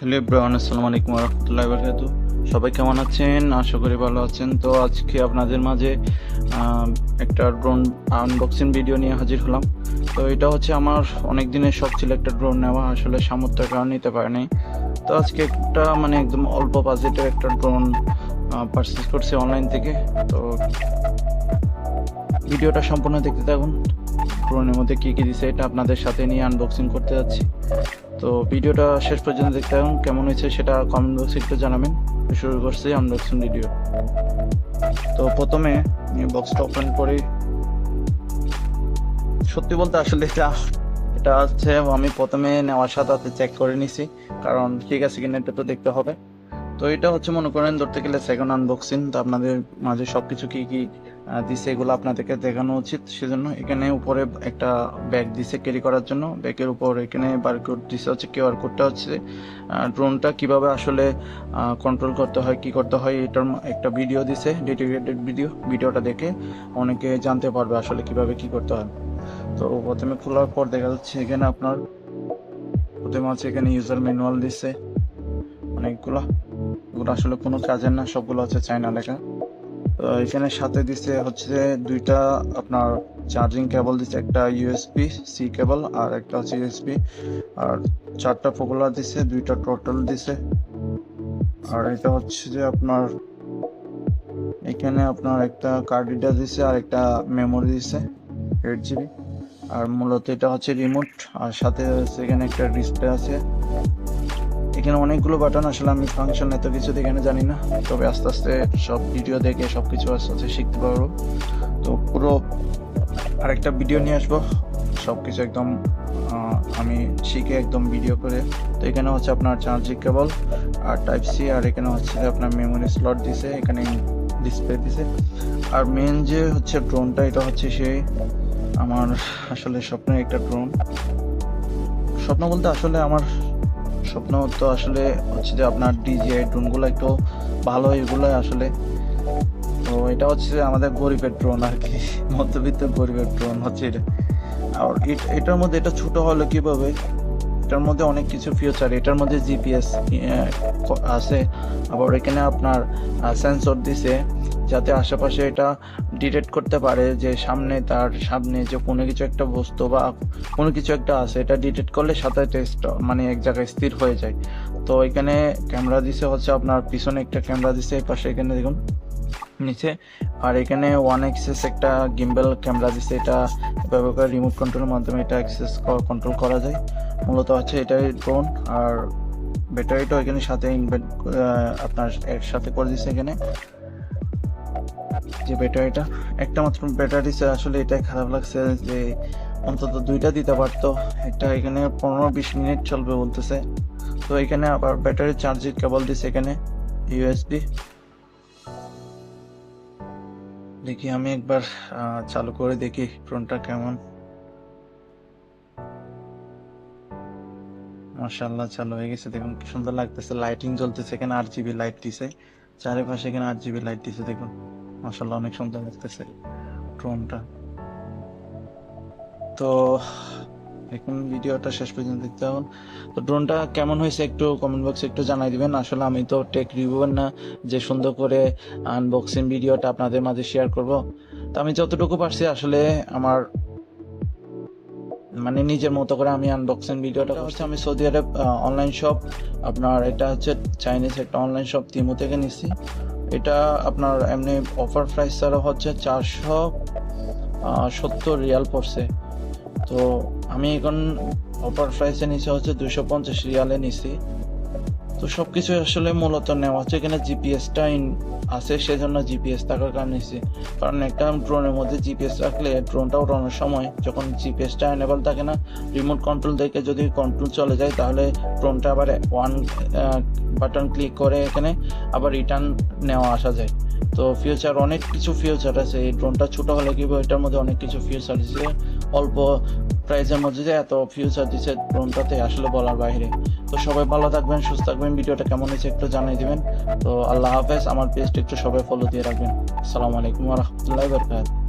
Hello everyone, আসসালামু আলাইকুম ওয়া রাহমাতুল্লাহি ওয়া বারাকাতুহু। সবাই কেমন আছেন? আশা করি ভালো আছেন। তো আজকে আপনাদের মাঝে একটা ড্রোন আনবক্সিং ভিডিও নিয়ে হাজির হলাম। তো এটা হচ্ছে আমার অনেক দিনের শখ ছিল একটা ড্রোন নেওয়া, আসলে সামর্থ্যের কারণে নিতে পারিনি। তো আজকে একটা একদম অল্প বাজেটের একটা ড্রোন পারচেস করছি অনলাইন থেকে। তো ভিডিওটা সম্পূর্ণ দেখতে থাকুন। ড্রোনের মধ্যে কী কী দিছে এটা আপনাদের সাথে নিয়ে আনবক্সিং করতে যাচ্ছি। তো ভিডিওটা শেষ পর্যন্ত দেখতে থাকুন, কেমন হয়েছে সেটা কমেন্ট বক্সে একটু জানাবেন। শুরু করছি আনবক্সিং ভিডিও। তো প্রথমে বক্সটা ওপেন করি। সত্যি বলতে আসলে এটা হচ্ছে আমি প্রথমে নেওয়ার সাথে চেক করে নিছি, কারণ ঠিক আছে কিনা এটা তো দেখতে হবে। তো এটা হচ্ছে মনে করেন ধরতে গেলে সেকেন্ড আনবক্সিং। তো আপনাদের মাঝে সব কিছু কী কী দিছে এগুলো আপনাদেরকে দেখানো উচিত, সেজন্য এখানে উপরে একটা ব্যাগ দিছে ক্যারি করার জন্য। ব্যাগের উপর এখানে বারকোড দিছে, হচ্ছে কিউআর কোডটা হচ্ছে ড্রোনটা কিভাবে আসলে কন্ট্রোল করতে হয়, কি করতে হয় এটার একটা ভিডিও দিছে, ডেডিকেটেড ভিডিওটা দেখে অনেকে জানতে পারবে আসলে কিভাবে কি করতে হয়। তো প্রথমে খোলার পর দেখা যাচ্ছে এখানে আপনার প্রথমে আছে এখানে ইউজার ম্যানুয়াল দিছে অনেকগুলো। এগুলো আসলে কোনো কাজের না, সবগুলো হচ্ছে চায়না লেখা। এখানে সাথে দিছে হচ্ছে দুইটা আপনার চার্জিং কেবল দিছে, একটা ইউএসবি সি কেবল আর একটা হচ্ছে ইউএসবি, আর চারটা পপুলার দিছে, দুইটা টোটাল দিছে। আর এটা হচ্ছে যে আপনার এখানে আপনার একটা কার্ড রিডার দিছে আর একটা মেমোরি দিছে 8 GB। আর মূলত এটা হচ্ছে রিমোট, আর সাথে এখানে একটা ডিসপ্লে আছে। এখানে অনেকগুলো বাটন, আসলে আমি ফাংশন এত কিছু এখানে জানি না, তবে আস্তে আস্তে সব ভিডিও দেখে সব কিছু আস্তে আস্তে শিখতে পারবো। তো পুরো আরেকটা ভিডিও নিয়ে আসবো, সব কিছু একদম আমি শিখে একদম ভিডিও করে। তো এখানে হচ্ছে আপনার চার্জিং কেবল আর টাইপ সি, আর এখানে হচ্ছে আপনার মেমোরি স্লট দিছে, এখানে ডিসপ্লে দিছে। আর মেন যে হচ্ছে ড্রোনটা, এটা হচ্ছে সেই আমার আসলে স্বপ্নের একটা ড্রোন। স্বপ্ন বলতে আসলে আমার স্বপ্ন তো আসলে হচ্ছে যে আপনার ডিজিআই ড্রোনগুলো একটু ভালো, এগুলোই আসলে। তো এটা হচ্ছে আমাদের গরিবের ড্রোন আর কি, মধ্যবিত্ত গরিবের ড্রোন হচ্ছে এটা। আর এটার মধ্যে এটা ছোট হলো কিভাবে, এটার মধ্যে অনেক কিছু ফিচার, এটার মধ্যে জিপিএস আছে, আবার এখানে আপনার সেন্সর দিছে, যাতে আশেপাশে এটা ডিটেক্ট করতে পারে যে তার সামনে যে কোনো কিছু একটা বস্তু বা কোনো কিছু একটা আছে, এটা ডিটেক্ট করলে সাথে টেস্ট এক জায়গায় স্থির হয়ে যায়। তো এখানে ক্যামেরা দিছে, হচ্ছে আপনার পিছনে একটা ক্যামেরা দিছে, এই পাশে এখানে দেখুন নিচে। আর এখানে 1 একটা গিম্বল ক্যামেরা দিছে, এটা ব্যবহার করে রিমোট কন্ট্রোলের মাধ্যমে এটা কন্ট্রোল করা যায়। মূলত হচ্ছে এটাই ড্রোন। আর ব্যাটারিটা এখানে সাথে আপনার একসাথে করে দিচ্ছে। এখানে যে ব্যাটারিটা একটা মাত্র ব্যাটারি, আসলে এটাই খারাপ লাগছে যে অন্তত দুইটা দিতে পারতো। একটা এখানে 15-20 মিনিট চলবে বলতেছে। তো এখানে আবার ব্যাটারি চার্জিং কেবল দিছে, এখানে ইউএসবি। দেখি আমি একবার চালু করে দেখি ড্রোনটা কেমন। মাশাআল্লাহ চালু হয়ে গেছে, দেখুন কি সুন্দর লাগতেছে, লাইটিং জ্বলতেছে, এখানে আরজিবি লাইট দিছে চারিপাশে, এখানে আরজিবি লাইট দিছে, দেখুন মাশাআল্লাহ অনেক সুন্দর লাগতেছে ড্রোনটা। তো এখন ভিডিওটা শেষ পর্যন্ত দেখতে হবে। তো ড্রোনটা কেমন হয়েছে একটু কমেন্ট বক্সে একটু জানাই দিবেন। আসলে আমি তো টেক রিভিউয়ার না যে সুন্দর করে আনবক্সিং ভিডিওটা আপনাদের মাঝে শেয়ার করব। তো আমি যতটুকু পারছি আসলে আমার নিজের মতো করে আমি আনবক্সিং ভিডিওটা হচ্ছে আমি সৌদি আরব অনলাইন শপ, আপনার এটা হচ্ছে চাইনিজ একটা অনলাইন শপ তিমু থেকে নিচ্ছি। এটা আপনার এমনি অফার প্রাইস ছাড়া হচ্ছে 470 রিয়াল পড়ছে। তো আমি এখন অফার প্রাইসে নিচে হচ্ছে 250 রিয়ালে নিছি। তো সবকিছু আসলে মূলত নেওয়া হচ্ছে, এখানে জিপিএসটা আছে, সেজন্য জিপিএস থাকার কারণে নিছি। কারণ একটা ড্রোনের মধ্যে জিপিএস রাখলে ড্রোনটা ওঠানোর সময় যখন জিপিএসটা এনেবল থাকে না, রিমোট কন্ট্রোল থেকে যদি কন্ট্রোল চলে যায়, তাহলে ড্রোনটা আবার ওয়ান বাটন ক্লিক করে এখানে আবার রিটার্ন নেওয়া আসা যায়। তো ফিউচার অনেক কিছু ফিউচার আছে, এই ড্রোনটা ছোটো হলে কি এটার মধ্যে অনেক কিছু ফিউচার দিচ্ছে, অল্প প্রাইসের মধ্যে যে এত ফিউচার দিচ্ছে ড্রোনটাতে আসলে বলার বাইরে। তো সবাই ভালো থাকবেন, সুস্থ থাকবেন, ভিডিওটা কেমন হয়েছে একটু জানাই দিবেন। তো আল্লাহ হাফেজ, আমার পেজটা একটু সবাই ফলো দিয়ে রাখবেন। আসসালামু আলাইকুম ওয়া রাহমাতুল্লাহি ওয়া বারাকাতুহু।